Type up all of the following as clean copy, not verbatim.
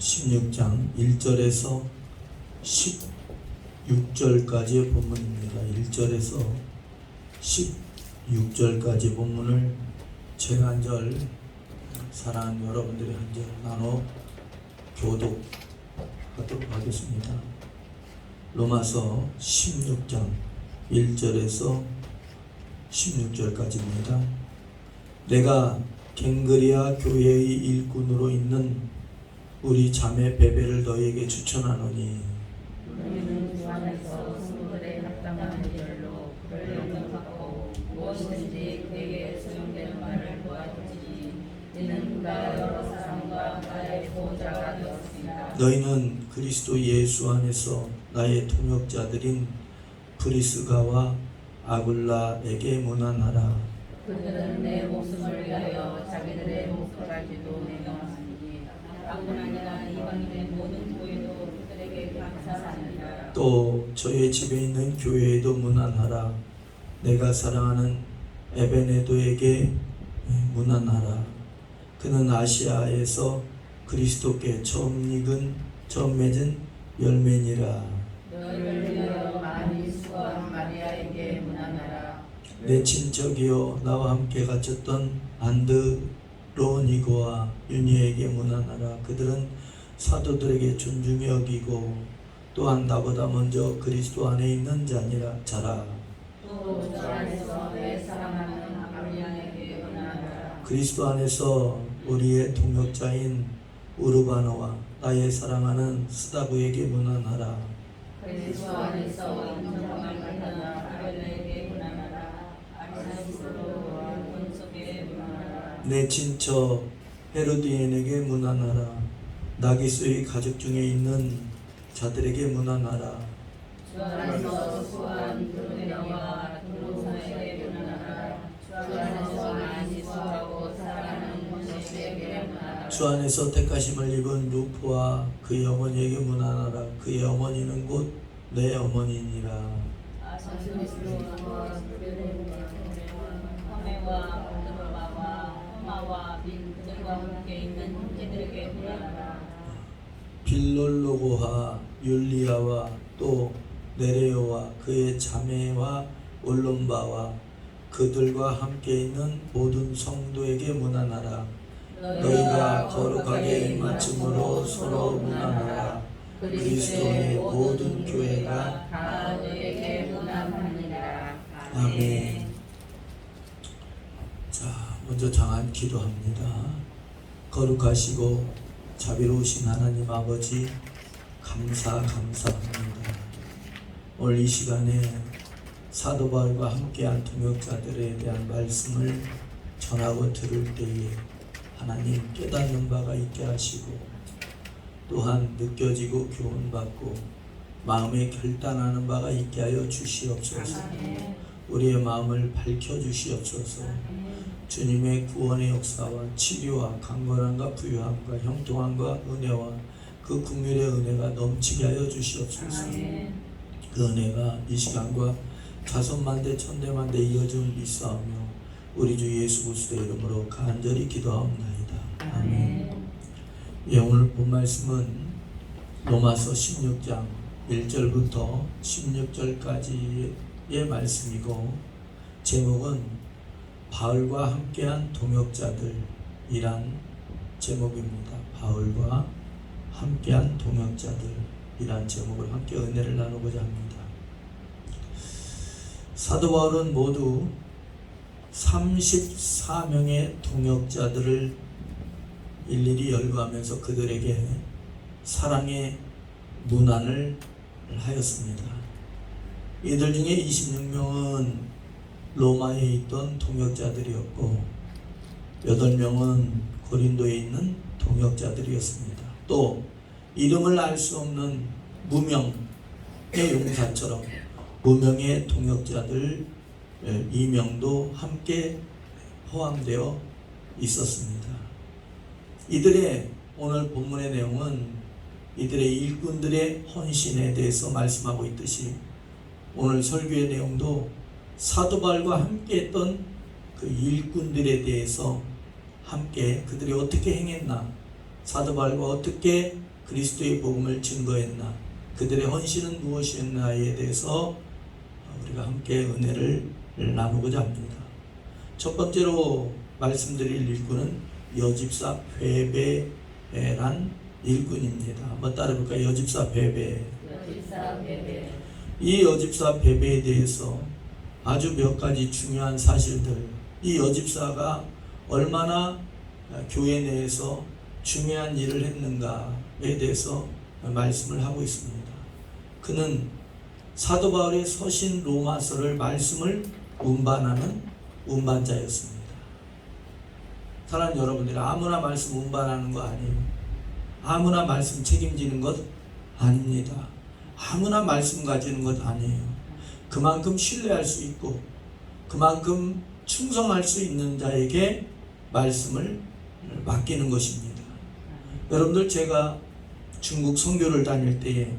16장 1절에서 16절까지의 본문입니다. 1절에서 16절까지 본문을 제가 한 절, 사랑하는 여러분들이 한 절 나눠 교독하도록 하겠습니다. 로마서 16장 1절에서 16절까지입니다. 내가 갱그리아 교회의 일꾼으로 있는 우리 자매 베베를 너에게 추천하노니 우리는 주 안에서 성도들의 합당한 일로 그를 영접하고 무엇이든지 그에게 소용되는 말을 도와주지. 이는 그가 여러 사람과 나의 보호자가 되었습니다. 너희는 그리스도 예수 안에서 나의 동역자들인 브리스가와 아굴라에게 문안하라. 그들은 내 목숨을 위하여 자기들의 목숨까지도 내놓았으니 뿐 아니라 이방인의 모든 교회도 그들에게 감사합니다. 또 저의 집에 있는 교회에도 문안하라. 내가 사랑하는 에베네도에게 문안하라. 그는 아시아에서 그리스도께 처음 맺은 열매니라. 너희를 위하여 마리수와 마리아에게 문안하라. 내 친척이요 나와 함께 갇혔던 안드로니고와 유니에게 문안하라. 그들은 사도들에게 존중히 여기고 또한 나보다 먼저 그리스도 안에 있는 자라. 또 주 안에서 내 사랑하는 아브리안에게 문안하라. 그리스도 안에서 우리의 동역자인 우르바노와 나의 사랑하는 스다부에게 문안하라. 그리스도 안에서 인정함을 받는 아벨에게 문안하라. 아리스도와 본속에 문안하라. 내 친척 헤로디엔에게 문안하라. 나기수의 가족 중에 있는 자들에게 문안하라. 주 안에서 수고한 드로데와 드로사에게 문안하라. 주 안에서 많이 수고하고 사랑하는 모세에게 문안하라. 주 안에서 택하심을 입은 루프와 그의 어머니에게 문안하라. 그의 어머니는 곧 내 어머니니라. 아사스리스와 허메와 드로바와 호마와 빈들과 함께 있는 형제들에게 문안하라. 빌롤로고와 율리아와 또 네레오와 그의 자매와 올롬바와 그들과 함께 있는 모든 성도에게 문안하라. 너희가 거룩하게 입맞춤으로 서로 문안하라. 그리스도의 모든 교회가 다 너희에게 문안하니라. 아멘. 자, 먼저 장한 기도합니다. 거룩하시고 자비로우신 하나님 아버지, 감사합니다. 오늘 이 시간에 사도 바울과 함께한 동역자들에 대한 말씀을 전하고 들을 때에 하나님 깨닫는 바가 있게 하시고 또한 느껴지고 교훈받고 마음에 결단하는 바가 있게 하여 주시옵소서. 우리의 마음을 밝혀주시옵소서. 주님의 구원의 역사와 치료와 강건함과 부유함과 형통함과 은혜와 그 긍휼의 은혜가 넘치게 하여 주시옵소서. 그 은혜가 이 시간과 자손만대 천대만대 이어짐을 믿사오며 우리 주 예수 그리스도의 이름으로 간절히 기도하옵나이다. 아멘. 예, 오늘 본 말씀은 로마서 16장 1절부터 16절까지의 말씀이고 제목은 바울과 함께한 동역자들이란 제목입니다. 바울과 함께한 동역자들이란 제목을 함께 은혜를 나누고자 합니다. 사도 바울은 모두 34명의 동역자들을 일일이 열거하면서 그들에게 사랑의 문안을 하였습니다. 이들 중에 26명은 로마에 있던 동역자들이었고 8명은 고린도에 있는 동역자들이었습니다. 또 이름을 알 수 없는 무명의 용사처럼 무명의 동역자들 2명도 함께 포함되어 있었습니다. 이들의 오늘 본문의 내용은 이들의 일꾼들의 헌신에 대해서 말씀하고 있듯이 오늘 설교의 내용도 사도 바울과 함께 했던 그 일꾼들에 대해서 함께 그들이 어떻게 행했나, 사도 바울과 어떻게 그리스도의 복음을 증거했나, 그들의 헌신은 무엇이었나에 대해서 우리가 함께 은혜를 나누고자 합니다. 첫 번째로 말씀드릴 일꾼은 여집사 베베란 일꾼입니다. 한번 따라해볼까요? 여집사 베베. 여집사 베베. 이 여집사 베베에 대해서 아주 몇 가지 중요한 사실들, 이 여집사가 얼마나 교회 내에서 중요한 일을 했는가에 대해서 말씀을 하고 있습니다. 그는 사도 바울의 서신 로마서를 말씀을 운반하는 운반자였습니다. 사랑하는 여러분들, 아무나 말씀 운반하는 거 아니에요. 아무나 말씀 책임지는 것 아닙니다. 아무나 말씀 가지는 것 아니에요. 그만큼 신뢰할 수 있고 그만큼 충성할 수 있는 자에게 말씀을 맡기는 것입니다. 여러분들, 제가 중국 선교를 다닐 때에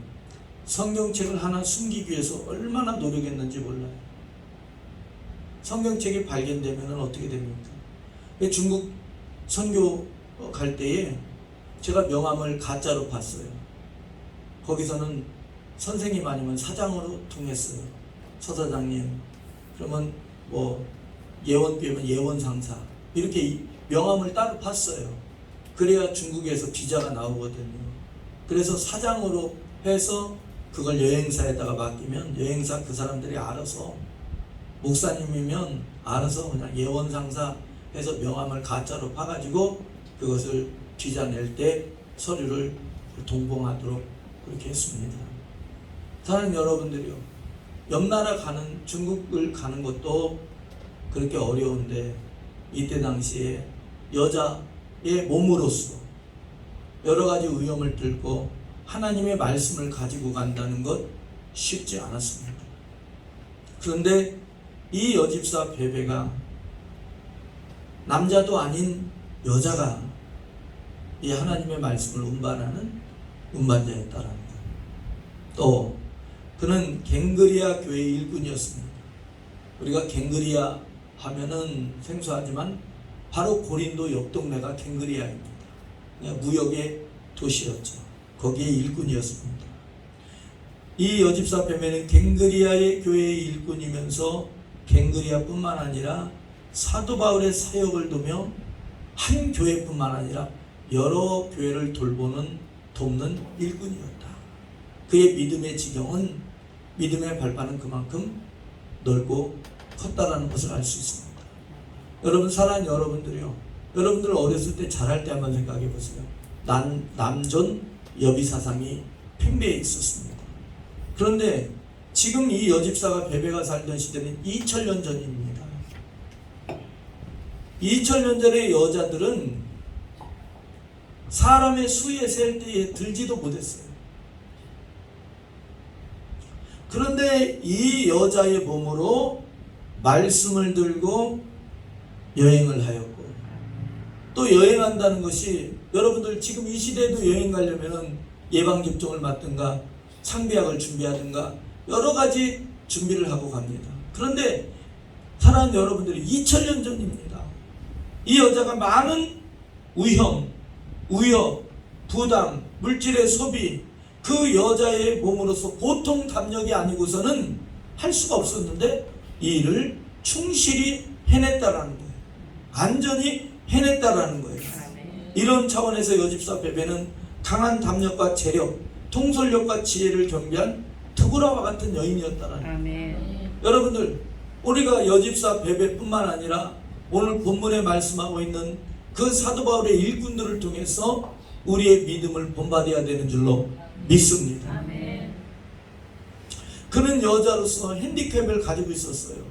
성경책을 하나 숨기기 위해서 얼마나 노력했는지 몰라요. 성경책이 발견되면 어떻게 됩니까? 중국 선교 갈 때에 제가 명함을 가짜로 봤어요. 거기서는 선생님 아니면 사장으로 통했어요. 서사장님, 그러면 뭐 예원비면 예원상사, 이렇게 명함을 따로 팠어요. 그래야 중국에서 비자가 나오거든요. 그래서 사장으로 해서 그걸 여행사에다가 맡기면 여행사 그 사람들이 알아서, 목사님이면 알아서 그냥 예원상사 해서 명함을 가짜로 파가지고 그것을 비자 낼 때 서류를 동봉하도록 그렇게 했습니다. 사랑하는 여러분들이요, 옆나라 가는, 중국을 가는 것도 그렇게 어려운데 이때 당시에 여자의 몸으로서 여러 가지 위험을 뚫고 하나님의 말씀을 가지고 간다는 것 쉽지 않았습니다. 그런데 이 여집사 베베가 남자도 아닌 여자가 이 하나님의 말씀을 운반하는 운반자였다라는 것. 또 그는 갱그리아 교회 일꾼이었습니다. 우리가 갱그리아 하면은 생소하지만 바로 고린도 옆 동네가 갱그리아입니다. 무역의 도시였죠. 거기에 일꾼이었습니다. 이 여집사 베베는 갱그리아의 교회의 일꾼이면서 갱그리아뿐만 아니라 사도 바울의 사역을 도며 한 교회뿐만 아니라 여러 교회를 돕는 일꾼이었다. 그의 믿음의 지경은, 믿음의 발판은 그만큼 넓고 컸다라는 것을 알 수 있습니다. 여러분, 사랑하는 여러분들이요, 여러분들 어렸을 때 자랄 때 한번 생각해 보세요. 남존 여비 사상이 팽배해 있었습니다. 그런데 지금 이 여집사가 베베가 살던 시대는 2000년 전입니다. 2000년 전의 여자들은 사람의 수에 셀 때에 들지도 못했어요. 그런데 이 여자의 몸으로 말씀을 들고 여행을 하였고, 또 여행한다는 것이, 여러분들 지금 이 시대에도 여행 가려면 예방접종을 맞든가 상비약을 준비하든가 여러 가지 준비를 하고 갑니다. 그런데 사랑하는 여러분들이 2000년 전입니다. 이 여자가 많은 위험, 위협, 부담, 물질의 소비, 그 여자의 몸으로서 보통 담력이 아니고서는 할 수가 없었는데 이 일을 충실히 해냈다라는 거예요. 안전히 해냈다라는 거예요. 이런 차원에서 여집사 베베는 강한 담력과 재력, 통솔력과 지혜를 겸비한 드보라와 같은 여인이었다라는 거예요. 아멘. 여러분들, 우리가 여집사 베베뿐만 아니라 오늘 본문에 말씀하고 있는 그 사도 바울의 일꾼들을 통해서 우리의 믿음을 본받아야 되는 줄로 믿습니다. 아멘. 그는 여자로서 핸디캡을 가지고 있었어요.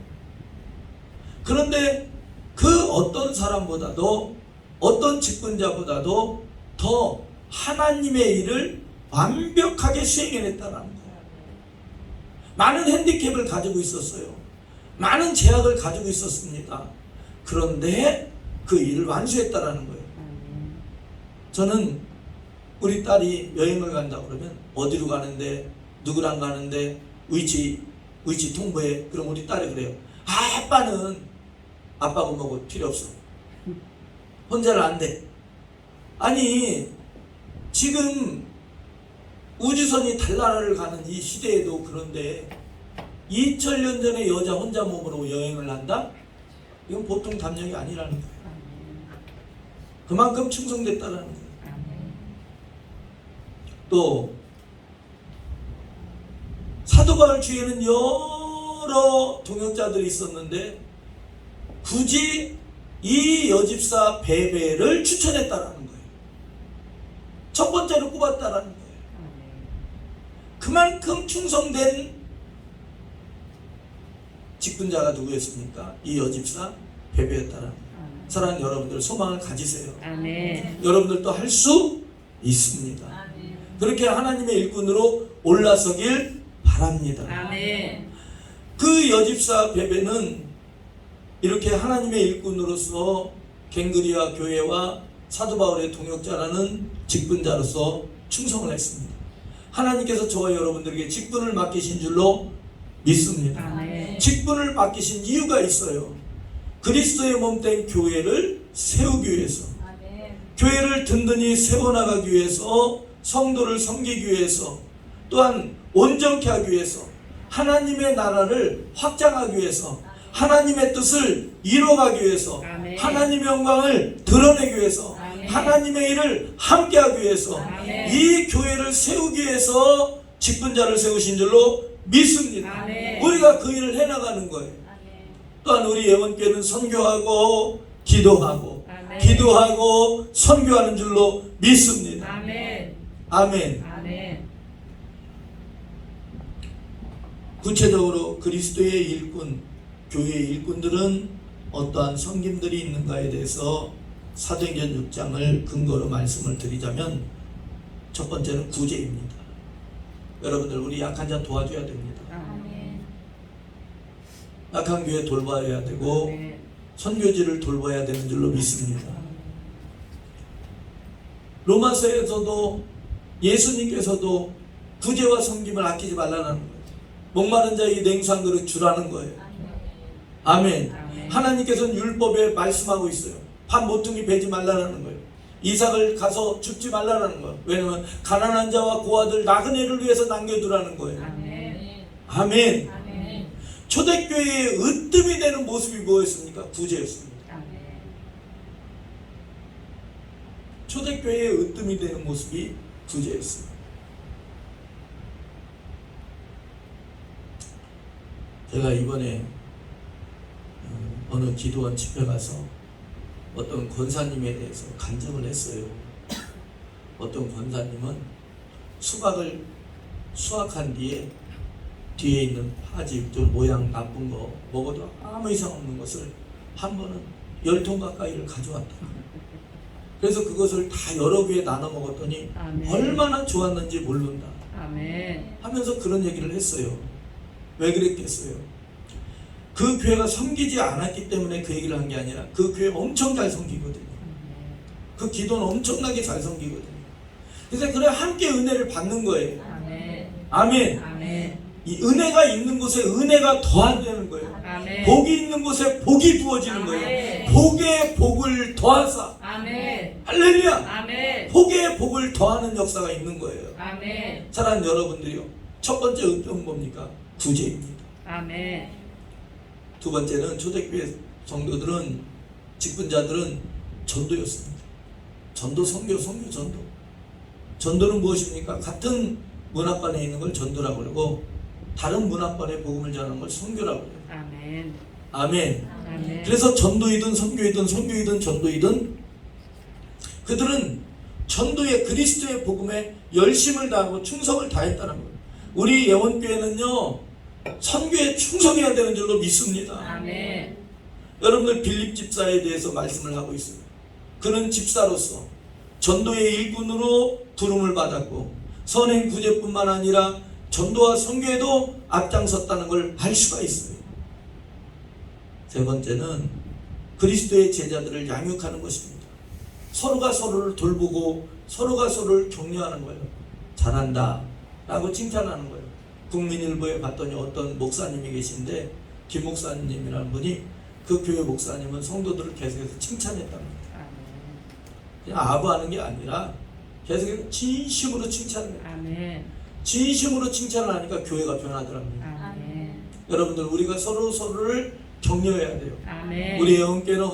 그런데 그 어떤 사람보다도, 어떤 직분자보다도 더 하나님의 일을 완벽하게 수행해냈다는 거예요. 많은 핸디캡을 가지고 있었어요. 많은 제약을 가지고 있었습니다. 그런데 그 일을 완수했다라는 거예요. 저는 우리 딸이 여행을 간다 그러면 어디로 가는데, 누구랑 가는데, 위치 통보해. 그럼 우리 딸이 그래요. 아빠는 아빠가 뭐고 필요 없어. 혼자는 안 돼. 아니, 지금 우주선이 달나라를 가는 이 시대에도 그런데 2000년 전에 여자 혼자 몸으로 여행을 한다? 이건 보통 담력이 아니라는 거예요. 그만큼 충성됐다라는 거예요. 또 사도 바울 주위에는 여러 동역자들이 있었는데 굳이 이 여집사 베베를 추천했다라는 거예요. 첫 번째로 꼽았다라는 거예요. 그만큼 충성된 직분자가 누구였습니까? 이 여집사 베베였다라는 거예요. 사랑하는 여러분들, 소망을 가지세요. 아멘. 여러분들도 할 수 있습니다. 아멘. 그렇게 하나님의 일꾼으로 올라서길 바랍니다. 아멘. 그 여집사 베베는 이렇게 하나님의 일꾼으로서 갱그리아 교회와 사도 바울의 동역자라는 직분자로서 충성을 했습니다. 하나님께서 저와 여러분들에게 직분을 맡기신 줄로 믿습니다. 아멘. 직분을 맡기신 이유가 있어요. 그리스도의 몸된 교회를 세우기 위해서, 아멘. 교회를 든든히 세워나가기 위해서, 성도를 섬기기 위해서, 또한 온전케 하기 위해서, 하나님의 나라를 확장하기 위해서, 하나님의 뜻을 이뤄가기 위해서, 아멘. 하나님의 영광을 드러내기 위해서, 아멘. 하나님의 일을 함께하기 위해서, 아멘. 이 교회를 세우기 위해서 직분자를 세우신 줄로 믿습니다. 아멘. 우리가 그 일을 해나가는 거예요. 아멘. 또한 우리 예원교회는 선교하고 기도하고 아멘. 기도하고 선교하는 줄로 믿습니다. 아멘. 아멘. 아멘. 구체적으로 그리스도의 일꾼, 교회의 일꾼들은 어떠한 섬김들이 있는가에 대해서 사도행전 6장을 근거로 말씀을 드리자면 첫 번째는 구제입니다. 여러분들, 우리 약한 자 도와줘야 됩니다. 아멘. 약한 교회 돌봐야 되고 아멘. 선교지를 돌봐야 되는 줄로 믿습니다. 로마서에서도 예수님께서도 구제와 섬김을 아끼지 말라는 거예요. 목마른 자에게 냉수 한 그릇 주라는 거예요. 아멘. 아멘. 하나님께서는 율법에 말씀하고 있어요. 밥 모퉁이 베지 말라는 거예요. 이삭을 가서 줍지 말라는 거예요. 왜냐하면 가난한 자와 고아들 나그네를 위해서 남겨두라는 거예요. 아멘. 아멘. 아멘. 초대교회의 으뜸이 되는 모습이 뭐였습니까? 구제였습니다. 아멘. 초대교회의 으뜸이 되는 모습이 구제였습니다. 제가 이번에 어느 기도원 집회 가서 어떤 권사님에 대해서 간증을 했어요. 어떤 권사님은 수박을 수확한 뒤에 있는 파지 좀 모양 나쁜 거 먹어도 아무 이상 없는 것을 한 번은 10통 가까이를 가져왔다. 그래서 그것을 다 여러 교회에 나눠 먹었더니 아멘. 얼마나 좋았는지 모른다 아멘. 하면서 그런 얘기를 했어요. 왜 그랬겠어요? 그 교회가 섬기지 않았기 때문에 그 얘기를 한 게 아니라 그 교회 엄청 잘 섬기거든요. 그 기도는 엄청나게 잘 섬기거든요. 그래서 그래 함께 은혜를 받는 거예요. 아멘. 아멘. 아멘. 이 은혜가 있는 곳에 은혜가 더하는 거예요. 아멘. 복이 있는 곳에 복이 부어지는 거예요. 아멘. 복에 복을 더하사. 아멘. 할렐루야. 아멘. 복에 복을 더하는 역사가 있는 거예요. 아멘. 사랑하는 여러분들이요, 첫 번째 은총은 뭡니까? 구제입니다. 아멘. 두 번째는 초대교회 성도들은, 직분자들은 전도였습니다. 전도, 선교, 전도. 전도는 무엇입니까? 같은 문화권에 있는 걸 전도라고 그러고 다른 문화권에 복음을 전하는 걸 선교라고 그래요. 아멘. 아멘. 아멘. 그래서 전도이든 선교이든 선교이든 전도이든 그들은 전도의 그리스도의 복음에 열심을 다하고 충성을 다했다는 거예요. 우리 예원교회는요, 선교에 충성해야 되는 줄로 믿습니다. 아멘. 여러분들, 빌립 집사에 대해서 말씀을 하고 있어요. 그는 집사로서 전도의 일꾼으로 부름을 받았고 선행 구제뿐만 아니라 전도와 선교에도 앞장섰다는 걸 알 수가 있어요. 세 번째는 그리스도의 제자들을 양육하는 것입니다. 서로가 서로를 돌보고 서로가 서로를 격려하는 거예요. 잘한다 라고 칭찬하는 거예요. 국민일보에 봤더니 어떤 목사님이 계신데, 김 목사님이라는 분이, 그 교회 목사님은 성도들을 계속해서 칭찬했답니다. 그냥 아부하는 게 아니라 계속 진심으로 칭찬을 해요. 아멘. 진심으로 칭찬을 하니까 교회가 변하더랍니다. 아멘. 여러분들 우리가 서로를 격려해야 돼요. 아멘. 우리의 영계는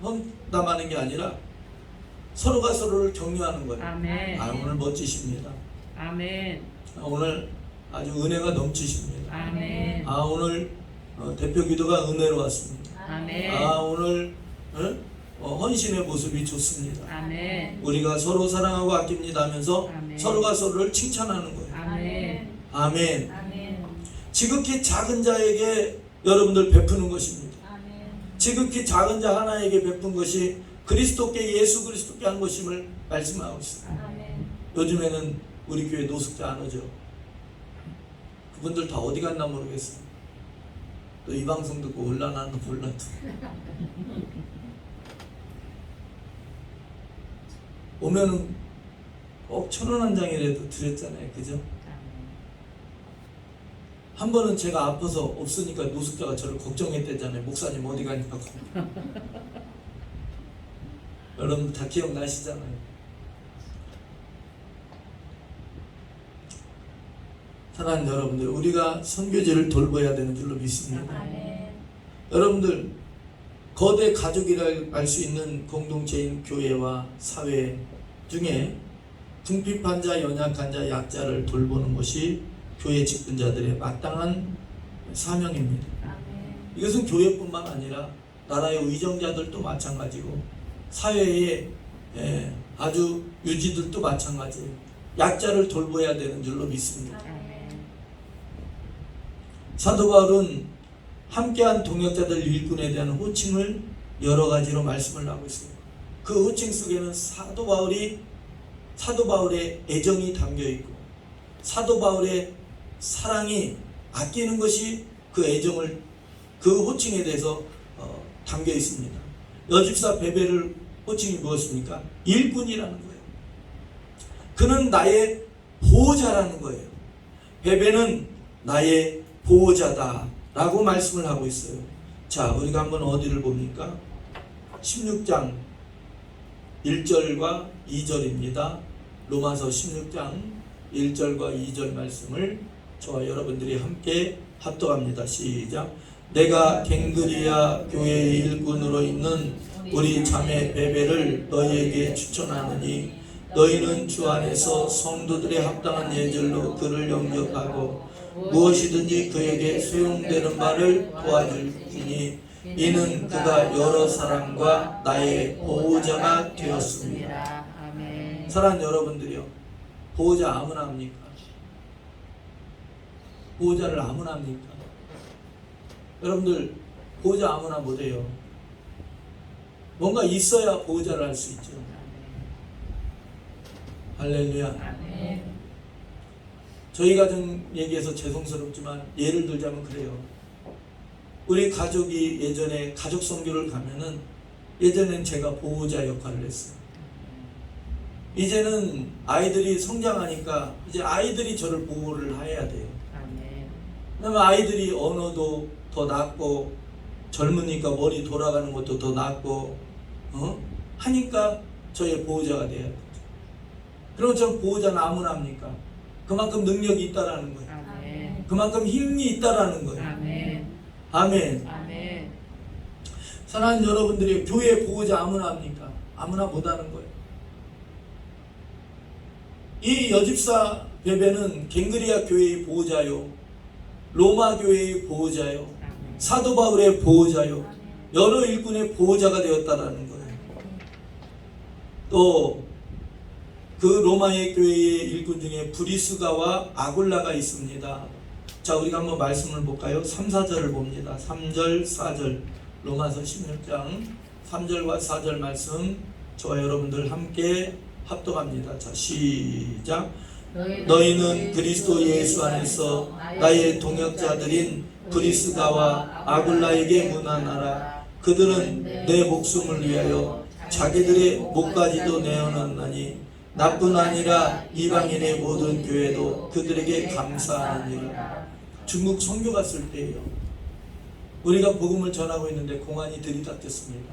험담하는 게 아니라 서로가 서로를 격려하는 거예요. 아멘. 오늘 멋지십니다. 아멘. 오늘 아주 은혜가 넘치십니다. 아멘. 오늘 대표 기도가 은혜로웠습니다. 아멘. 오늘 헌신의 모습이 좋습니다. 아멘. 우리가 서로 사랑하고 아낍니다 하면서 아멘. 서로가 서로를 칭찬하는 거예요. 아멘. 아멘. 아멘. 지극히 작은 자에게 여러분들 베푸는 것입니다. 아멘. 지극히 작은 자 하나에게 베푼 것이 그리스도께 예수 그리스도께 한 것임을 말씀하고 있습니다. 아멘. 요즘에는 우리 교회 노숙자 안 오죠. 그분들 다 어디 갔나 모르겠어요. 또 이 방송 듣고 올라나는 몰라도 오면은 꼭 1,000원 한 장이라도 드렸잖아요. 그죠? 한 번은 제가 아파서 없으니까 노숙자가 저를 걱정했대잖아요. 목사님 어디 가냐고. 여러분 다 기억나시잖아요. 사랑하는 여러분들, 우리가 선교지를 돌봐야 되는 줄로 믿습니다. 아멘. 여러분들, 거대 가족이라 할 수 있는 공동체인 교회와 사회 중에 궁핍한 자, 연약한 자, 약자를 돌보는 것이 교회 직분자들의 마땅한 사명입니다. 아멘. 이것은 교회뿐만 아니라 나라의 의정자들도 마찬가지고 사회의 아주 유지들도 마찬가지예요. 약자를 돌봐야 되는 줄로 믿습니다. 아멘. 사도 바울은 함께한 동역자들 일꾼에 대한 호칭을 여러 가지로 말씀을 하고 있어요. 그 호칭 속에는 사도 바울의 애정이 담겨 있고 사도 바울의 사랑이 아끼는 것이 그 애정을 그 호칭에 대해서 담겨 있습니다. 여집사 베베를 호칭이 무엇입니까? 일꾼이라는 거예요. 그는 나의 보호자라는 거예요. 베베는 나의 보호자다 라고 말씀을 하고 있어요. 자, 우리가 한번 어디를 봅니까? 16장 1절과 2절입니다. 로마서 16장 1절과 2절 말씀을 저와 여러분들이 함께 합독합니다. 시작. 내가 갱그리아 교회의 일꾼으로 있는 우리 자매 베베를 너희에게 추천하느니 너희는 주 안에서 성도들의 합당한 예절로 그를 영접하고 무엇이든지 그에게 소용되는 바를 도와줄지니 이는 그가 여러 사람과 나의 보호자가 되었습니다. 아멘. 사랑하는 여러분들이요, 보호자 아무나 합니까? 보호자를 아무나 합니까? 여러분들 보호자 아무나 못해요. 뭔가 있어야 보호자를 할 수 있죠. 할렐루야. 아멘. 저희 가정 얘기해서 죄송스럽지만 예를 들자면 그래요. 우리 가족이 예전에 가족 선교를 가면은 예전엔 제가 보호자 역할을 했어요. 이제는 아이들이 성장하니까 이제 아이들이 저를 보호를 해야 돼요. 아멘. 그러면 아이들이 언어도 더 낫고 젊으니까 머리 돌아가는 것도 더 낫고 하니까 저의 보호자가 돼야 돼요. 그럼 전 보호자는 아무나 합니까? 그만큼 능력이 있다라는 거예요. 아멘. 그만큼 힘이 있다라는 거예요. 아멘. 아멘. 아멘. 사랑하는 여러분들이 교회 보호자 아무나 합니까? 아무나 못하는 거예요. 이 여집사 베베는 갱그리아 교회의 보호자요, 로마 교회의 보호자요, 아멘. 사도 바울의 보호자요, 여러 일꾼의 보호자가 되었다라는 거예요. 또 그 로마의 교회의 일꾼 중에 브리스가와 아굴라가 있습니다. 자, 우리가 한번 말씀을 볼까요? 3, 4절을 봅니다. 3절, 4절, 로마서 16장 3절과 4절 말씀 저와 여러분들 함께 합독합니다. 자, 시작. 너희는 그리스도 예수 안에서 나의 동역자들인 브리스가와 아굴라에게 문안하라. 그들은 내 목숨을 위하여 자기들의 목까지도 내어놨나니 나뿐 아니라 이방인의 모든 교회도 그들에게 감사하느니라. 중국 선교 갔을 때예요. 우리가 복음을 전하고 있는데 공안이 들이닥쳤습니다.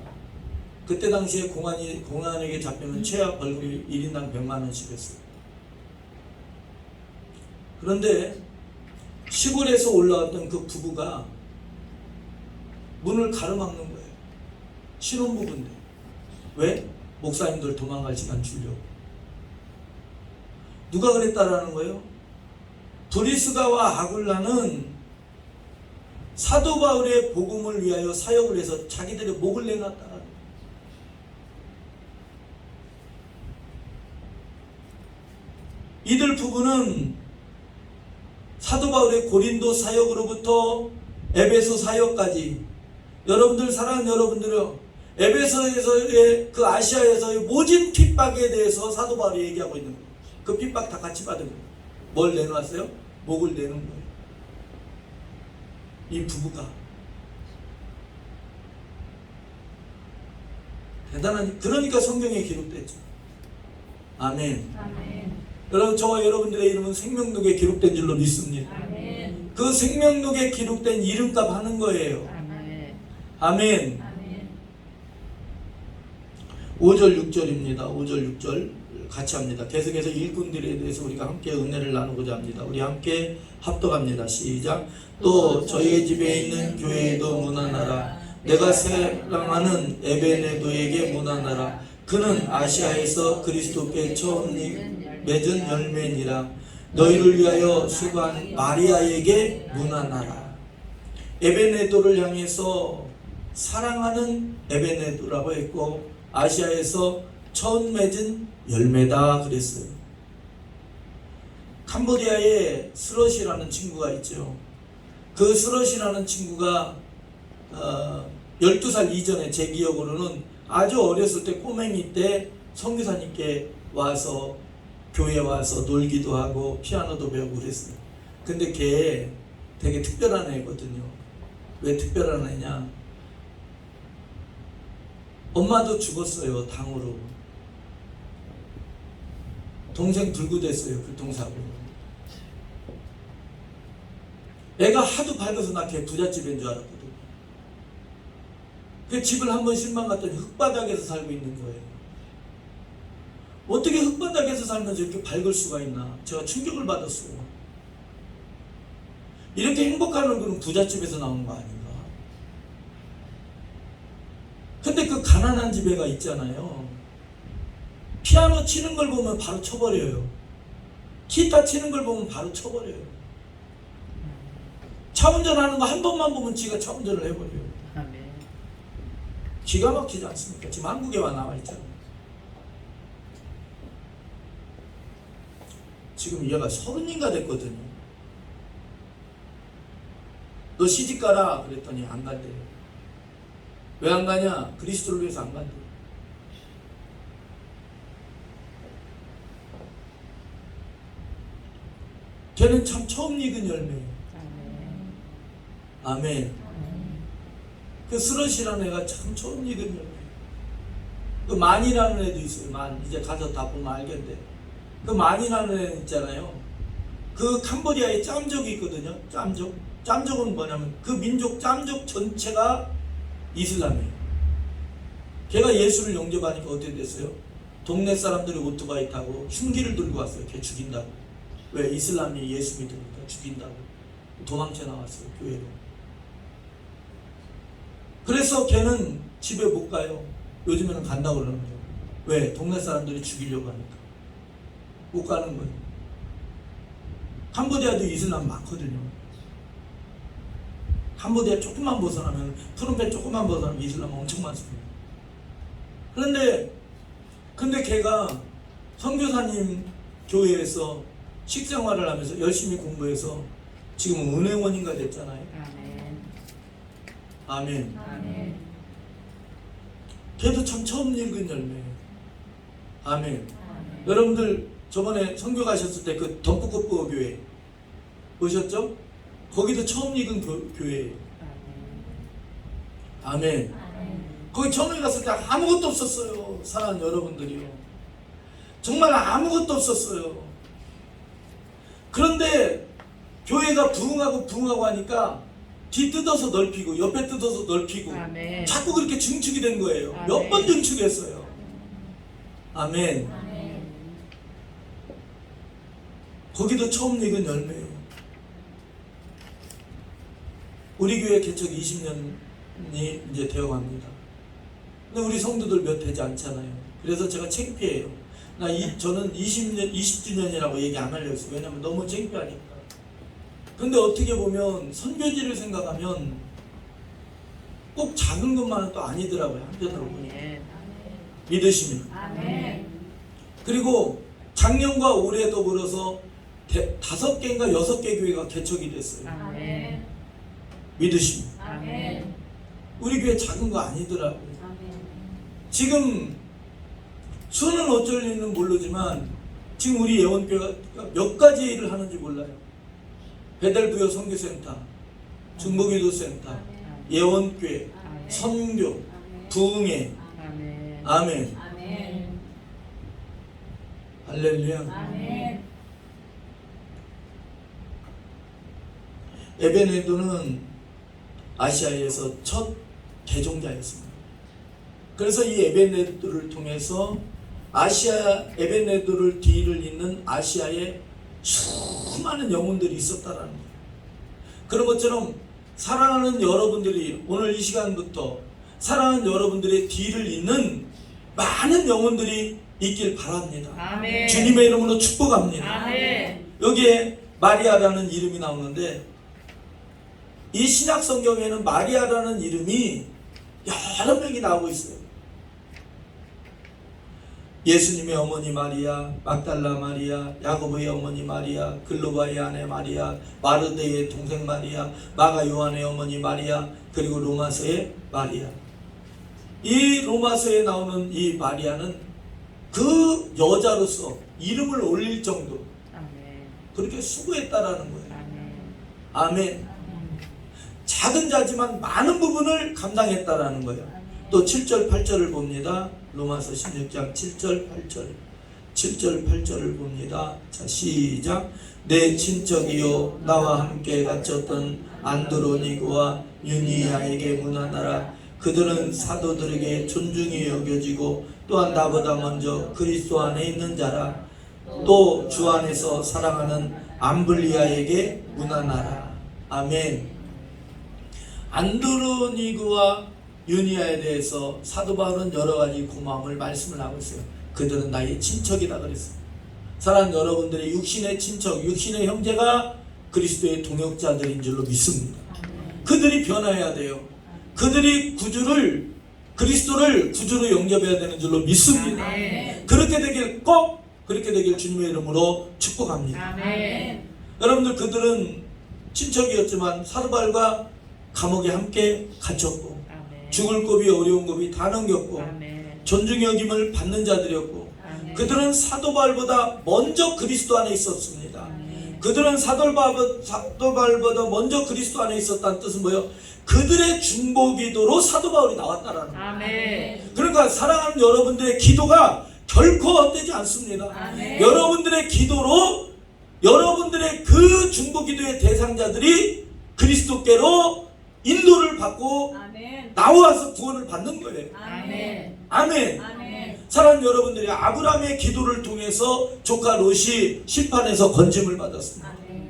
그때 당시에 공안에게 잡히면 최악 벌금이 1인당 100만 원씩이었어요. 그런데 시골에서 올라왔던 그 부부가 문을 가로막는 거예요. 신혼부부인데. 왜? 목사님들 도망갈 시간 주려고. 누가 그랬다라는 거예요? 브리스가와 아굴라는 사도 바울의 복음을 위하여 사역을 해서 자기들의 목을 내놨다라는 거예요. 이들 부부는 사도 바울의 고린도 사역으로부터 에베소 사역까지, 여러분들 사랑하는 여러분들요, 에베소에서의 그 아시아에서의 모진 핍박에 대해서 사도 바울이 얘기하고 있는 거예요. 그 핍박 다 같이 받은 거예요. 뭘 내놓았어요? 목을 내는 거예요. 이 부부가 대단한, 그러니까 성경에 기록됐죠. 아멘. 아멘. 여러분, 저와 여러분들의 이름은 생명록에 기록된 줄로 믿습니다. 아멘. 그 생명록에 기록된 이름값 하는 거예요. 아멘. 아멘. 아멘. 5절 6절입니다. 5절 6절 같이 합니다. 계속해서 일꾼들에 대해서 우리가 함께 은혜를 나누고자 합니다. 우리 함께 합독합니다. 시작. 또 저희의 집에 있는 교회에도 문안하라. 내가 사랑하는 에베네도에게 문안하라. 그는 아시아에서 그리스도께 처음 맺은 열매니라. 너희를 위하여 수고한 마리아에게 문안하라. 에베네도를 향해서 사랑하는 에베네도라고 했고, 아시아에서 처음 맺은 열매다 그랬어요. 캄보디아에 스럿이라는 친구가 있죠. 그 스럿이라는 친구가 12살 이전에 제 기억으로는 아주 어렸을 때, 꼬맹이 때 선교사님께 와서 교회에 와서 놀기도 하고 피아노도 배우고 그랬어요. 근데 걔 되게 특별한 애거든요. 왜 특별한 애냐? 엄마도 죽었어요, 당으로. 동생 불구됐어요, 교통사고로. 애가 하도 밝아서 나 걔 부잣집인 줄 알았거든. 그 집을 한번 실망 갔더니 흙바닥에서 살고 있는 거예요. 어떻게 흙바닥에서 살면서 이렇게 밝을 수가 있나? 제가 충격을 받았어요. 이렇게 행복한 얼굴은 부잣집에서 나온 거 아닌가? 근데 그 가난한 집애가 있잖아요. 피아노 치는 걸 보면 바로 쳐버려요. 기타 치는 걸 보면 바로 쳐버려요. 차 운전하는 거 한 번만 보면 지가 차 운전을 해버려요. 아멘. 기가 막히지 않습니까? 지금 한국에 와 나와 있잖아요. 지금 얘가 30인가 됐거든요. 너 시집 가라 그랬더니 안 간대요. 왜 안 가냐? 그리스도를 위해서 안 간대요. 걔는 참 처음 익은 열매예요. 아멘. 아멘. 그 스럿이라는 애가 참 처음 익은 열매. 그 만이라는 애도 있어요. 만. 이제 가서 다 보면 알겠는데. 그 만이라는 애 있잖아요. 그 캄보디아에 짬족이 있거든요. 짬족. 짬족은 뭐냐면 그 민족 짬족 전체가 이슬람이에요. 걔가 예수를 영접하니까 어떻게 됐어요? 동네 사람들이 오토바이 타고 흉기를 들고 왔어요. 걔 죽인다고. 왜? 이슬람이 예수 믿으니까 죽인다고. 도망쳐 나왔어요. 교회로. 그래서 걔는 집에 못 가요. 요즘에는 간다고 그러는 거예요. 왜? 동네 사람들이 죽이려고 하니까. 못 가는 거예요. 캄보디아도 이슬람 많거든요. 캄보디아 조금만 벗어나면, 푸른펜 조금만 벗어나면 이슬람 엄청 많습니다. 근데 걔가 선교사님 교회에서 식생활을 하면서 열심히 공부해서 지금 은행원인가 됐잖아요. 아멘. 아멘. 아멘. 걔도 참 처음 읽은 열매예요. 아멘. 아멘. 여러분들 저번에 선교 가셨을 때 그 덤프코프어 교회 보셨죠? 거기도 처음 읽은 교회예요. 아멘. 아멘. 거기 처음에 갔을 때 아무것도 없었어요. 사랑하는 여러분들이요. 정말 아무것도 없었어요. 그런데 교회가 부흥하고 하니까 뒤 뜯어서 넓히고 옆에 뜯어서 넓히고 아멘. 자꾸 그렇게 증축이 된 거예요. 아멘. 몇 번 증축했어요. 아멘. 아멘. 거기도 처음 익은 열매예요. 우리 교회 개척 20년이 이제 되어갑니다. 근데 우리 성도들 몇 되지 않잖아요. 그래서 제가 창피해요. 저는 20주년이라고 얘기 안 하려고 했어요. 왜냐면 너무 창피하니까. 근데 어떻게 보면 선교지를 생각하면 꼭 작은 것만은 또 아니더라고요. 한편으로 보니까. 아멘. 믿으시면. 아멘. 그리고 작년과 올해 더불어서 5개인가 6개 교회가 개척이 됐어요. 아멘. 믿으시면. 아멘. 우리 교회 작은 거 아니더라고요. 아멘. 지금 수는 어쩔지는 모르지만 지금 우리 예원교회가 몇 가지 일을 하는지 몰라요. 베델부여 선교센터, 중보기도센터, 예원교회, 아멘. 선교, 부흥회. 아멘. 아멘. 아멘. 할렐루야. 아멘. 에베네도는 아시아에서 첫 개종자였습니다. 그래서 이 에베네도를 통해서 아시아 에베네도를 뒤를 잇는 아시아에 수많은 영혼들이 있었다라는 거예요. 그런 것처럼 사랑하는 여러분들이 오늘 이 시간부터 사랑하는 여러분들의 뒤를 잇는 많은 영혼들이 있길 바랍니다. 아멘. 주님의 이름으로 축복합니다. 아멘. 여기에 마리아라는 이름이 나오는데 이 신약 성경에는 마리아라는 이름이 여러 명이 나오고 있어요. 예수님의 어머니 마리아, 막달라 마리아, 야고보의 어머니 마리아, 글로바의 아내 마리아, 마르데의 동생 마리아, 마가 요한의 어머니 마리아, 그리고 로마서의 마리아. 이 로마서에 나오는 이 마리아는 그 여자로서 이름을 올릴 정도로 아멘. 그렇게 수고했다라는 거예요. 아멘. 아멘. 작은 자지만 많은 부분을 감당했다라는 거예요. 또 7절 8절을 봅니다. 로마서 16장 7절 8절 7절 8절을 봅니다. 자, 시작. 내 친척이요 나와 함께 갇혔던 안드로니고와 유니아에게 문안하라. 그들은 사도들에게 존중이 여겨지고 또한 나보다 먼저 그리스도 안에 있는 자라. 또 주 안에서 사랑하는 암블리아에게 문안하라. 아멘. 안드로니고와 유니아에 대해서 사도 바울은 여러 가지 고마움을 말씀을 하고 있어요. 그들은 나의 친척이다 그랬어요. 사랑하는 여러분들의 육신의 친척, 육신의 형제가 그리스도의 동역자들인 줄로 믿습니다. 그들이 변화해야 돼요. 그들이 그리스도를 구주로 영접해야 되는 줄로 믿습니다. 아멘. 그렇게 되길 꼭 그렇게 되길 주님의 이름으로 축복합니다. 아멘. 여러분들 그들은 친척이었지만 사도 바울과 감옥에 함께 갇혔고 아멘. 죽을 고비 어려운 고비 다 넘겼고 아멘. 존중 여김을 받는 자들이었고 아멘. 그들은 사도 바울보다 먼저 그리스도 안에 있었습니다. 아멘. 그들은 사도 바울보다 먼저 그리스도 안에 있었다는 뜻은 뭐예요? 그들의 중보 기도로 사도 바울이 나왔다라는 거예요. 아멘. 그러니까 사랑하는 여러분들의 기도가 결코 헛되지 않습니다. 아멘. 여러분들의 기도로 여러분들의 그 중보 기도의 대상자들이 그리스도께로 인도를 받고 아멘. 나와서 구원을 받는 거예요. 아멘. 아멘. 아멘. 사랑하는 여러분들이 아브라함의 기도를 통해서 조카 롯이 심판에서 건짐을 받았습니다. 아멘.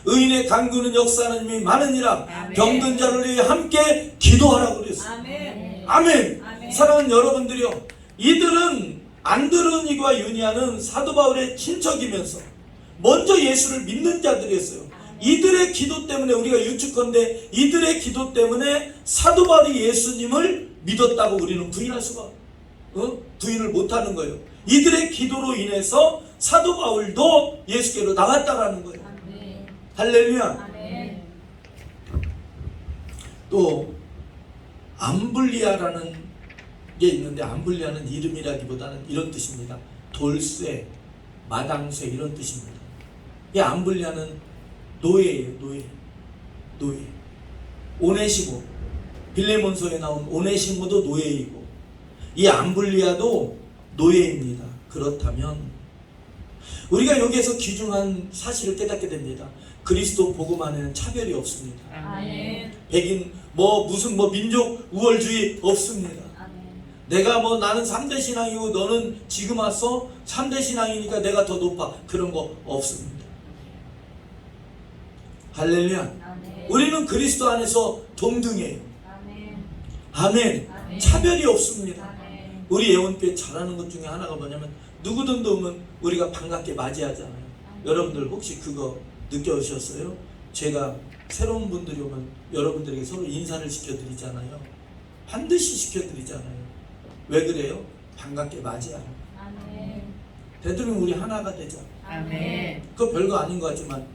의인의 간구는 역사하는 많으니라. 아멘. 병든 자를 위해 함께 기도하라고 그랬어요. 아멘. 아멘. 아멘. 사랑하는 여러분들이요, 이들은 안드로니고와 유니아는 사도 바울의 친척이면서 먼저 예수를 믿는 자들이었어요. 이들의 기도 때문에 우리가 유축컨대 이들의 기도 때문에 사도 바울이 예수님을 믿었다고 우리는 부인할 수가 부인을 못하는 거예요. 이들의 기도로 인해서 사도 바울도 예수께로 나갔다라는 거예요. 아멘. 할렐루야. 아멘. 또 암블리아라는 게 있는데, 암블리아는 이름이라기보다는 이런 뜻입니다. 돌쇠, 마당쇠 이런 뜻입니다. 이 암블리아는 노예예요. 노예. 오네시모, 빌레몬서에 나온 오네시모도 노예이고 이 암블리아도 노예입니다. 그렇다면 우리가 여기에서 귀중한 사실을 깨닫게 됩니다. 그리스도 복음 안에는 차별이 없습니다. 아멘. 백인 무슨 민족 우월주의 없습니다. 내가 나는 3대 신앙이고 너는 지금 왔어? 3대 신앙이니까 내가 더 높아. 그런 거 없습니다. 할렐루야. 우리는 그리스도 안에서 동등해요. 아멘. 차별이 없습니다. 우리 예원교회 잘하는 것 중에 하나가 뭐냐면 누구든 오면 우리가 반갑게 맞이하잖아요. 여러분들 혹시 그거 느껴오셨어요? 제가 새로운 분들이 오면 여러분들에게 서로 인사를 시켜드리잖아요. 반드시 시켜드리잖아요. 왜 그래요? 반갑게 맞이하라. 되도록 우리 하나가 되자. 아멘. 그거 별거 아닌 것 같지만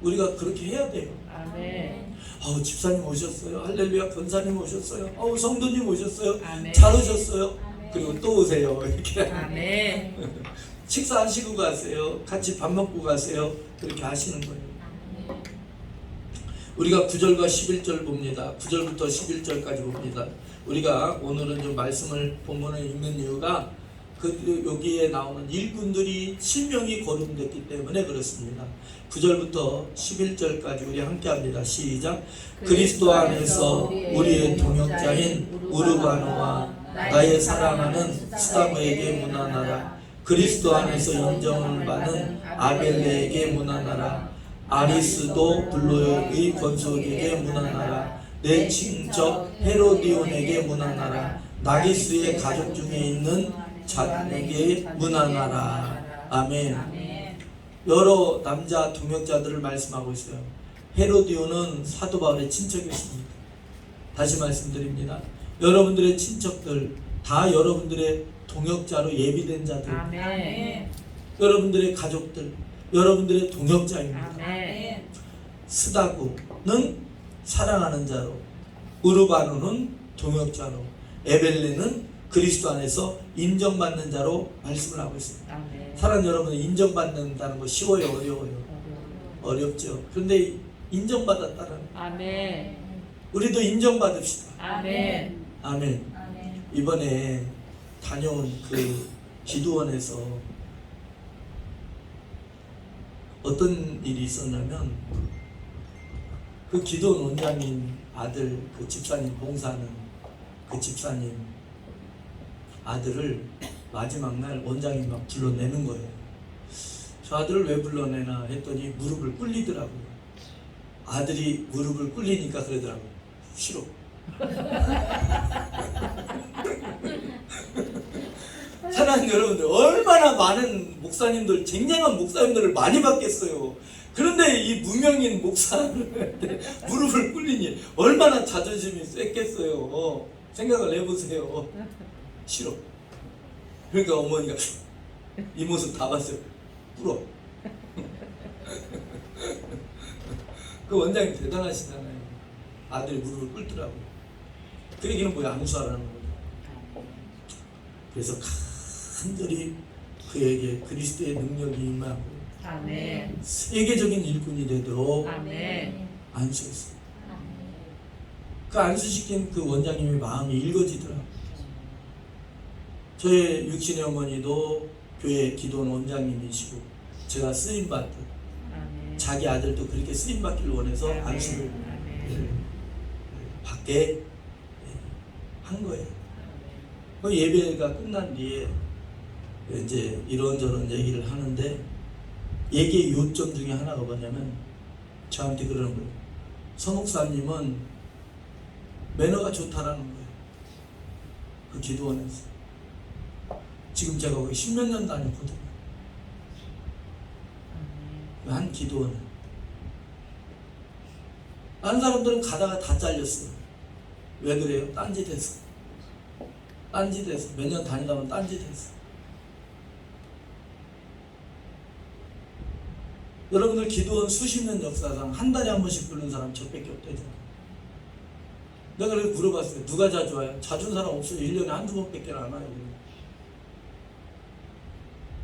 우리가 그렇게 해야 돼요. 아멘. 집사님 오셨어요. 할렐루야. 권사님 오셨어요. 성도님 오셨어요. 아멘. 잘 오셨어요. 그리고 또 오세요. 이렇게 아멘. 식사하시고 가세요. 같이 밥 먹고 가세요. 그렇게 하시는 거예요. 우리가 9절과 11절 봅니다. 9절부터 11절까지 봅니다. 우리가 오늘은 좀 말씀을 본문을 읽는 이유가 여기에 나오는 일꾼들이 실명이 거론됐기 때문에 그렇습니다. 9절부터 11절까지 우리 함께 합니다. 시작. 그리스도 안에서 우리의 동역자인 우르바노와 나의 사랑하는 스다고에게 문안하라. 그리스도 안에서 인정을 받은 아벨레에게 문안하라. 아리스도 블로의 권속에게 문안하라. 내 친척 헤로디온에게 문안하라. 나기스의 가족 중에 있는 자에게 문안하라. 아멘. 여러 남자 동역자들을 말씀하고 있어요. 헤로디온은 사도 바울의 친척이었습니다. 다시 말씀드립니다. 여러분들의 친척들 다 여러분들의 동역자로 예비된 자들. 아멘. 여러분들의 가족들, 여러분들의 동역자입니다. 아멘. 스다구는 사랑하는 자로, 우르바노는 동역자로, 에벨레는 그리스도 안에서 인정받는 자로 말씀을 하고 있습니다. 아멘. 사랑 여러분, 인정받는다는 거 쉬워요, 어려워요? 어렵죠. 그런데 인정받았다는, 아멘. 우리도 인정받읍시다. 아멘. 아멘. 이번에 다녀온 그 기도원에서 어떤 일이 있었냐면, 그 기도원 원장님 아들, 그 집사님 봉사하는 그 집사님 아들을 마지막 날 원장이 막 불러내는 거예요. 저 아들을 왜 불러내나 했더니 무릎을 꿇리더라고요. 아들이 무릎을 꿇리니까 그러더라고요. 싫어. 사랑하는 여러분들, 얼마나 많은 목사님들, 쟁쟁한 목사님들을 많이 받겠어요. 그런데 이 무명인 목사한테 무릎을 꿇리니 얼마나 자존심이 셌겠어요. 생각을 해보세요. 싫어. 그러니까 어머니가 이 모습 다 봤어요. 꿇어. 그 원장님 대단하시잖아요. 아들이 무릎을 꿇더라고요. 그 얘기는 뭐야? 안수하라는 거죠. 그래서 간절히 그에게 그리스도의 능력이 임하고 아멘. 세계적인 일꾼이 되도록 아멘. 안수했어요. 그 안수시킨 그 원장님의 마음이 읽어지더라고요. 저의 육신의 어머니도 교회 기도원 원장님이시고 제가 쓰임받듯 아멘. 자기 아들도 그렇게 쓰임받기를 원해서 아멘. 안수를 아멘. 받게 한 거예요. 그 예배가 끝난 뒤에 이제 이런저런 얘기를 하는데 얘기의 요점 중에 하나가 뭐냐면 저한테 그러는 거예요. 서 목사님은 매너가 좋다라는 거예요. 그 기도원에서. 지금 제가 거기 10몇 년 다녔거든요. 한 기도원에. 다른 사람들은 가다가 다 잘렸어요. 왜 그래요? 딴짓해서. 딴짓해서. 몇 년 다니다 보면 딴짓해서. 여러분들 기도원 수십 년 역사상 한 달에 한 번씩 부르는 사람 저밖에 없대잖아요. 내가 그래서 물어봤어요. 누가 자주 와요? 자주 온 사람 없어요. 1년에 한두 번밖에 안 와요.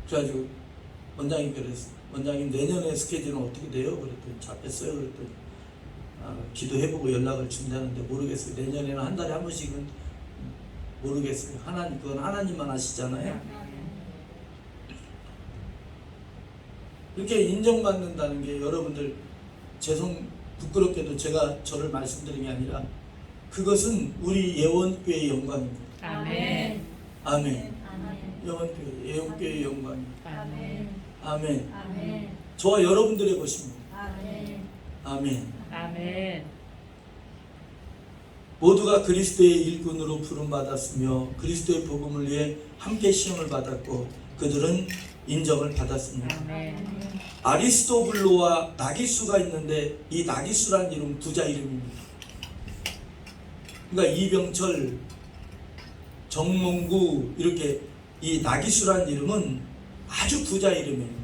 그래가지고 원장님 그랬어요. 원장님 내년에 스케줄은 어떻게 돼요? 그랬더니 잡혔어요. 그랬더니 기도해보고 연락을 준다는데 모르겠어요. 내년에는 한 달에 한 번씩은 모르겠어요. 그건 하나님만 하시잖아요. 이렇게 인정받는다는 게 여러분들 부끄럽게도 제가 저를 말씀드린 게 아니라 그것은 우리 예원교회의 영광입니다. 아멘. 아멘. 아멘. 예원교회의 영광입니다. 아멘. 아멘. 아멘. 저와 여러분들의 것입니다. 아멘. 아멘. 아멘. 모두가 그리스도의 일꾼으로 부름받았으며 그리스도의 복음을 위해 함께 시험을 받았고 그들은 인정을 받았습니다. 아멘. 아리스토블로와 나기수가 있는데 이 나기수라는 이름은 부자 이름입니다. 그러니까 이병철, 정몽구 이렇게 이 나기수라는 이름은 아주 부자 이름이에요.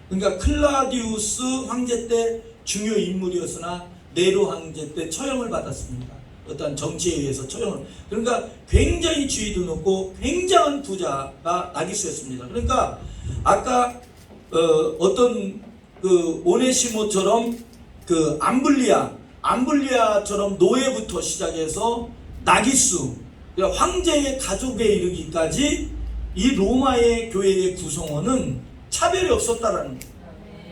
그러니까 클라디우스 황제 때 중요 인물이었으나 네로 황제 때 처형을 받았습니다. 어떤 정치에 의해서 처형을. 그러니까 굉장히 지위도 높고 굉장한 부자가 나기수였습니다. 그러니까 아까 어떤 그 오네시모처럼 그 암블리아처럼 노예부터 시작해서 나기수, 그러니까 황제의 가족에 이르기까지 이 로마의 교회의 구성원은 차별이 없었다라는 거예요.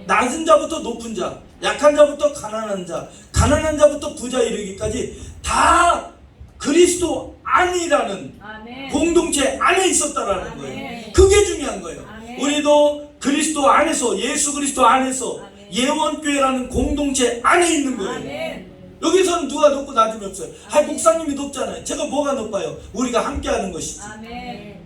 낮은 자부터 높은 자, 약한 자부터 가난한 자, 가난한 자부터 부자 이르기까지 다 그리스도 안이라는 아멘. 공동체 안에 있었다라는 아멘. 거예요. 그게 중요한 거예요. 아멘. 우리도 그리스도 안에서, 예수 그리스도 안에서 아멘. 예원교회라는 공동체 안에 있는 거예요. 아멘. 여기서는 누가 높고 낮음이 없어요. 아, 목사님이 높잖아요. 제가 뭐가 높아요? 우리가 함께하는 것이지. 아멘.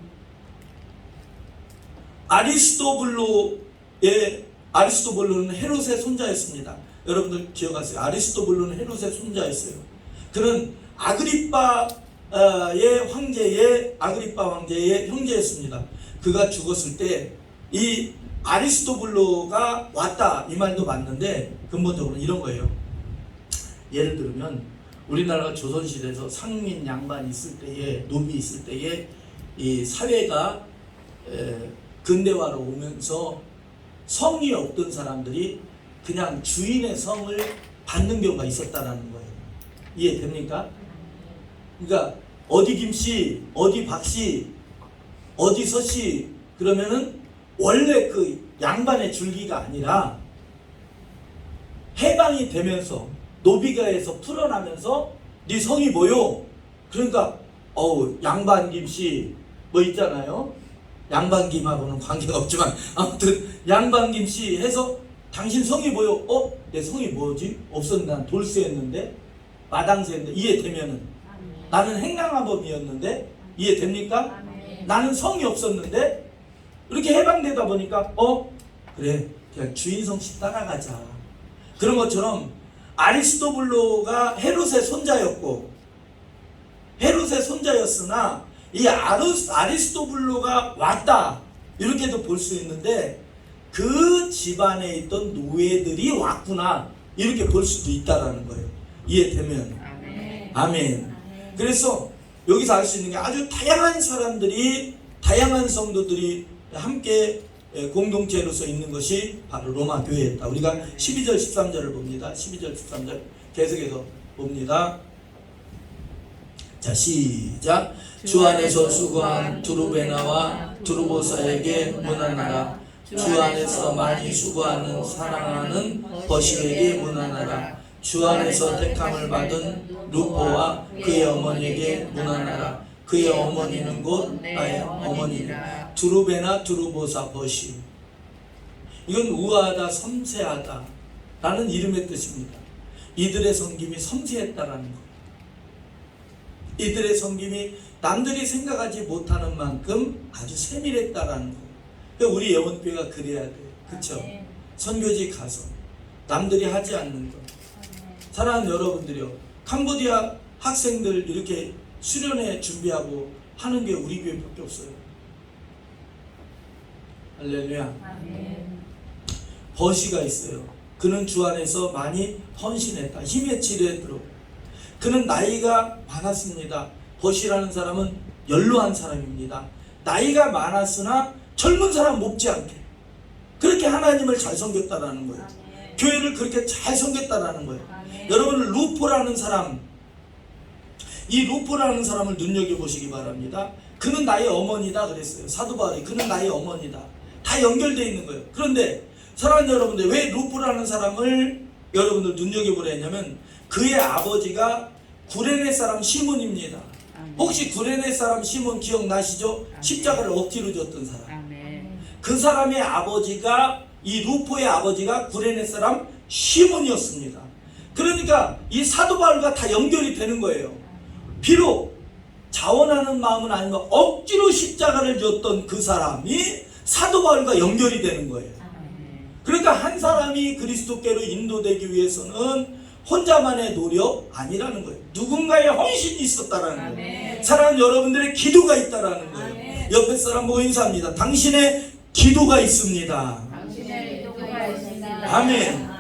아리스토블로는 헤롯의 손자였습니다. 여러분들 기억하세요. 아리스토블로는 헤롯의 손자였어요. 그는 아그리빠 황제의 형제였습니다. 그가 죽었을 때 이 아리스토블로가 왔다 이 말도 맞는데 근본적으로 이런 거예요. 예를 들면 우리나라가 조선시대에서 상민 양반이 있을 때에, 노비 있을 때에 이 사회가 근대화로 오면서 성이 없던 사람들이 그냥 주인의 성을 받는 경우가 있었다라는 거예요. 이해됩니까? 그러니까 어디 김씨, 어디 박씨, 어디 서씨 그러면은 원래 그 양반의 줄기가 아니라 해방이 되면서 노비가에서 풀어나면서 네 성이 뭐요? 그러니까 양반 김씨 뭐 있잖아요. 양반 김하고는 관계가 없지만 아무튼 양반 김씨 해서 당신 성이 뭐요? 내 성이 뭐지? 없었는데 난 돌쇠였는데 마당쇠였는데 이해되면은 나는 행랑아범이었는데 이해됩니까? 아멘. 나는 성이 없었는데 이렇게 해방되다 보니까 그래 그냥 주인 성씨 따라가자. 그런 것처럼 아리스토블로가 헤롯의 손자였으나 이 아리스토블로가 왔다 이렇게도 볼 수 있는데 그 집안에 있던 노예들이 왔구나 이렇게 볼 수도 있다라는 거예요. 이해되면 아멘. 아멘. 그래서 여기서 알 수 있는 게 아주 다양한 사람들이, 다양한 성도들이 함께 공동체로서 있는 것이 바로 로마 교회였다. 우리가 12절 13절을 봅니다. 12절 13절 계속해서 봅니다. 자, 시작. 주 안에서 수고한 두루베나와 두루보사에게 문안하라. 주 안에서 많이 수고하는 사랑하는 버시에게 문안하라. 주 안에서 택함을 받은 루포와 그의 어머니에게 문안하라. 그의 어머니는 곧 나의 어머니라. 두루베나 두루보사 버시. 이건 우아하다, 섬세하다 라는 이름의 뜻입니다. 이들의 섬김이 섬세했다라는 것. 이들의 섬김이 남들이 생각하지 못하는 만큼 아주 세밀했다라는 것. 그러니까 우리 예원교회가 그래야 돼요. 그쵸? 아멘. 선교지 가서 남들이 하지 않는 것. 사랑하는 여러분들이요, 캄보디아 학생들 이렇게 수련회 준비하고 하는 게 우리 교회밖에 없어요. 할렐루야. 아멘. 버시가 있어요. 그는 주 안에서 많이 헌신했다. 힘에 치료했도록. 그는 나이가 많았습니다. 버시라는 사람은 연로한 사람입니다. 나이가 많았으나 젊은 사람 못지않게 그렇게 하나님을 잘 섬겼다라는 거예요. 아멘. 교회를 그렇게 잘 섬겼다라는 거예요. 아멘. 여러분, 루포라는 사람, 이 루포라는 사람을 눈여겨보시기 바랍니다. 그는 나의 어머니다 그랬어요. 사도 바울이 그는 나의 어머니다. 다 연결되어 있는 거예요. 그런데 사랑하는 여러분들, 왜 루프라는 사람을 여러분들 눈여겨보려 했냐면 그의 아버지가 구레네 사람 시몬입니다. 혹시 구레네 사람 시몬 기억나시죠? 십자가를 억지로 졌던 사람. 아멘. 그 사람의 아버지가, 이 루포의 아버지가 구레네 사람 시몬이었습니다. 그러니까 이 사도 바울과 다 연결이 되는 거예요. 비록 자원하는 마음은 아니면 억지로 십자가를 졌던 그 사람이 사도 바울과 연결이 되는 거예요. 그러니까 한 사람이 그리스도께로 인도되기 위해서는 혼자만의 노력 아니라는 거예요. 누군가의 헌신이 있었다라는 거예요. 사랑하는 여러분들의 기도가 있다라는 거예요. 옆에 사람 보고 인사합니다. 당신의 기도가 있습니다. 당신의 기도가 있습니다. 아멘.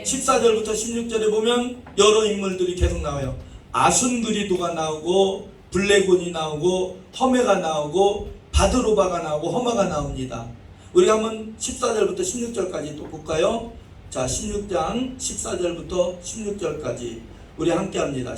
14절부터 16절에 보면 여러 인물들이 계속 나와요. 아순그리도가 나오고 블레곤이 나오고 허메가 나오고 바드로바가 나오고 허마가 나옵니다. 우리 한번 14절부터 16절까지 또 볼까요? 자, 16장 14절부터 16절까지 우리 함께 합니다.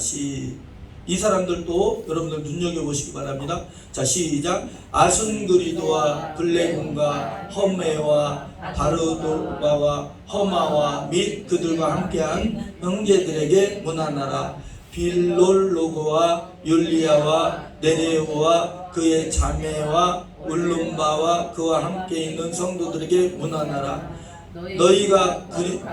이 사람들도 여러분들 눈여겨보시기 바랍니다. 자, 시작. 아순그리도와 블레곤과 허메와 바르도바와 허마와 및 그들과 함께한 형제들에게 문안하라. 빌롤로고와 율리아와 네레오와 그의 자매와 울룸바와 그와 함께 있는 성도들에게 문안하라. 너희가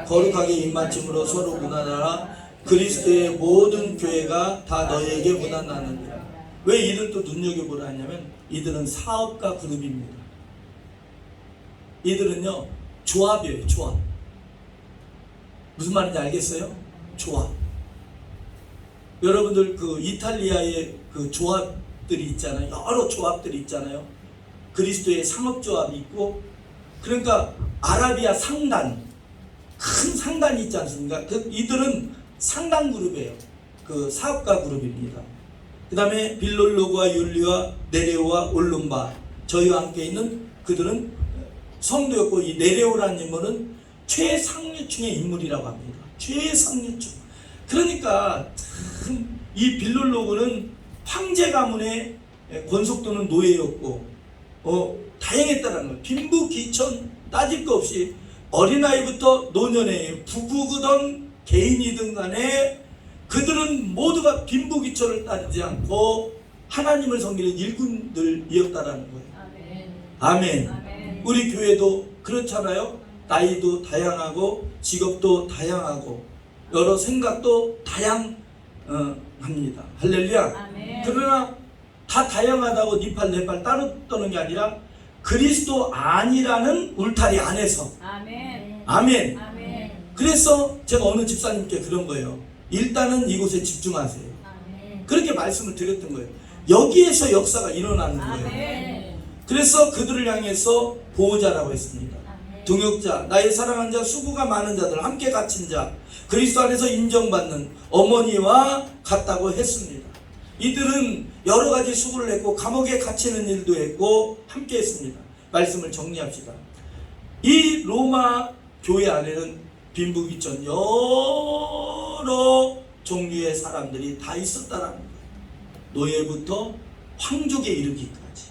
거룩하게 입맞춤으로 서로 문안하라. 그리스도의 모든 교회가 다 너희에게 문안하느니라. 왜 이들도 눈여겨보라 하냐면 이들은 사업가 그룹입니다. 이들은요 조합이에요. 조합. 무슨 말인지 알겠어요? 조합. 여러분들 그 이탈리아의 그 조합들이 있잖아요. 여러 조합들이 있잖아요. 그리스도의 상업조합이 있고, 그러니까 아라비아 상단, 큰 상단이 있지 않습니까? 이들은 상단 그룹이에요. 그 사업가 그룹입니다. 그 다음에 빌롤로고와 율리와 네레오와 올룸바, 저희와 함께 있는 그들은 성도였고, 이 네레오라는 인물은 최상류층의 인물이라고 합니다. 최상류층. 그러니까 참 이 빌롤로고는 황제 가문의 권속도는 노예였고 다양했다는 거예요. 빈부 귀천 따질 거 없이 어린아이부터 노년에 부부든 개인이든 간에 그들은 모두가 빈부 귀천을 따지지 않고 하나님을 섬기는 일꾼들이었다라는 거예요. 아멘. 아멘. 우리 교회도 그렇잖아요. 나이도 다양하고 직업도 다양하고 여러 생각도 다양합니다. 할렐루야. 아멘. 그러나 다 다양하다고 니팔 네팔 따로 떠는 게 아니라 그리스도 안이라는 울타리 안에서. 아멘. 아멘. 아멘. 그래서 제가 어느 집사님께 그런 거예요. 일단은 이곳에 집중하세요. 아멘. 그렇게 말씀을 드렸던 거예요. 여기에서 역사가 일어나는 거예요. 아멘. 그래서 그들을 향해서 보호자라고 했습니다. 아멘. 동역자, 나의 사랑하는 자, 수고가 많은 자들, 함께 갇힌 자, 그리스도 안에서 인정받는 어머니와 같다고 했습니다. 이들은 여러 가지 수고를 했고 감옥에 갇히는 일도 했고 함께 했습니다. 말씀을 정리합시다. 이 로마 교회 안에는 빈부귀천 여러 종류의 사람들이 다 있었다는 거예요. 노예부터 황족에 이르기까지,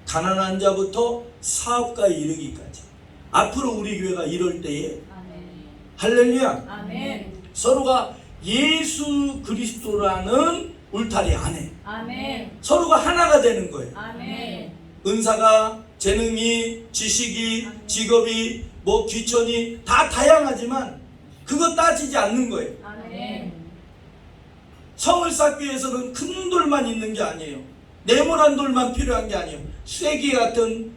가난한 자부터 사업가에 이르기까지. 앞으로 우리 교회가 이럴 때에 할렐루야. 아멘. 서로가 예수 그리스도라는 울타리 안에 아멘. 서로가 하나가 되는 거예요. 아멘. 은사가, 재능이, 지식이, 직업이, 귀천이 다 다양하지만 그거 따지지 않는 거예요. 아멘. 성을 쌓기 위해서는 큰 돌만 있는 게 아니에요. 네모난 돌만 필요한 게 아니에요. 쐐기 같은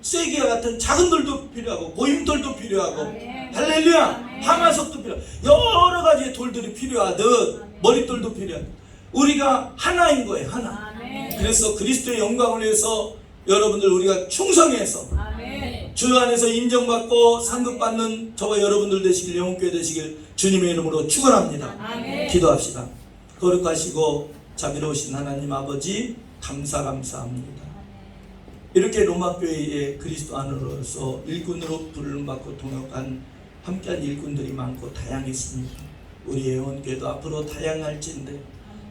작은 돌도 필요하고 고임돌도 필요하고 아멘. 할렐루야. 아멘. 하마석도 필요하고 여러 가지의 돌들이 필요하듯 아멘. 머릿돌도 필요하듯 우리가 하나인 거예요. 하나. 아멘. 그래서 그리스도의 영광을 위해서 여러분들 우리가 충성해서 아멘. 주 안에서 인정받고 상급받는 저와 여러분들 되시길, 영혼교회 되시길 주님의 이름으로 축원합니다. 아멘. 기도합시다. 거룩하시고 자비로우신 하나님 아버지, 감사합니다. 이렇게 로마교회의 그리스도 안으로서 일꾼으로 부름받고 동역한 함께한 일꾼들이 많고 다양했습니다. 우리 영혼교회도 앞으로 다양할진데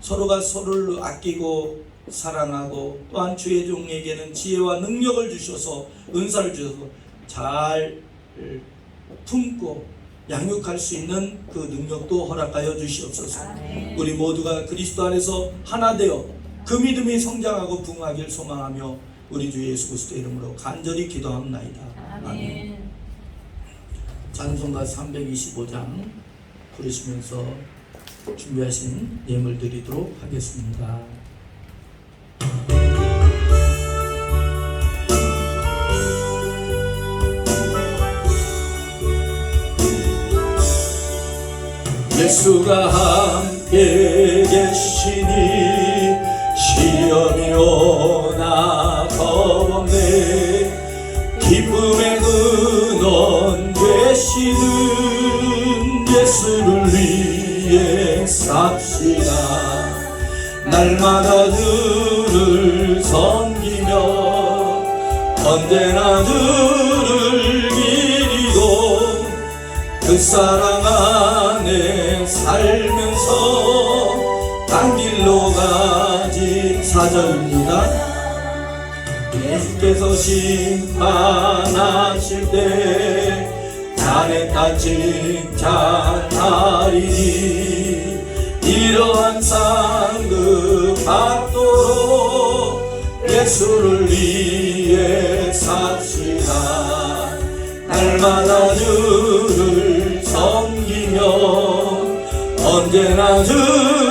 서로가 서로를 아끼고 사랑하고 또한 주의 종에게는 지혜와 능력을 주셔서 은사를 주셔서 잘 품고 양육할 수 있는 그 능력도 허락하여 주시옵소서. 우리 모두가 그리스도 안에서 하나 되어 그 믿음이 성장하고 부흥하길 소망하며 우리 주 예수 그리스도 이름으로 간절히 기도합나이다. 아멘. 찬송가 325장 부르시면서 준비하신 예물 드리도록 하겠습니다. 예수가 함께 계시니 시험이 오나 겁없네. 기쁨의 근원 되시는 예수를 위해 삽시다. 날마다 그를 섬기며 언제나 그를 기리고 그 사랑 안에 살면서 딴 길로 가지. 4절입니다. 예수께서 심판하실 때 잘했다 칭찬하리니 이러한 상급 받도록 예수를 위해 삽시다. 날마다 주를 섬기며 언제나 주